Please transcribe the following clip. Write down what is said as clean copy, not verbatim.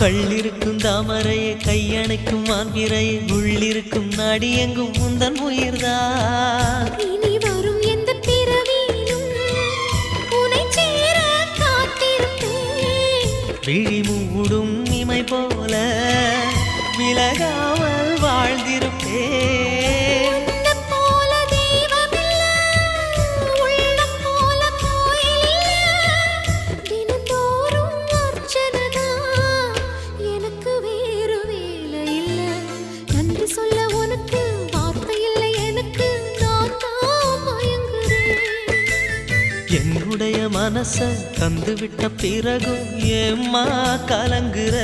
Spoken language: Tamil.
கள்ளிருக்கும் தாமரையை கையணைக்கும் மான்பிரையை உள்ளிருக்கும் நாடி எங்கும் முந்தன் உயிர்தான். இனி வரும் எந்த பிறவியிலும் உனை சேர காத்திருப்பேன். விழி மூடும் இமை போல விலகாமல் வாழ்ந்திருப்பேன். என்னுடைய மனச தந்துவிட்ட பிறகும் ஏம்மா கலங்குற?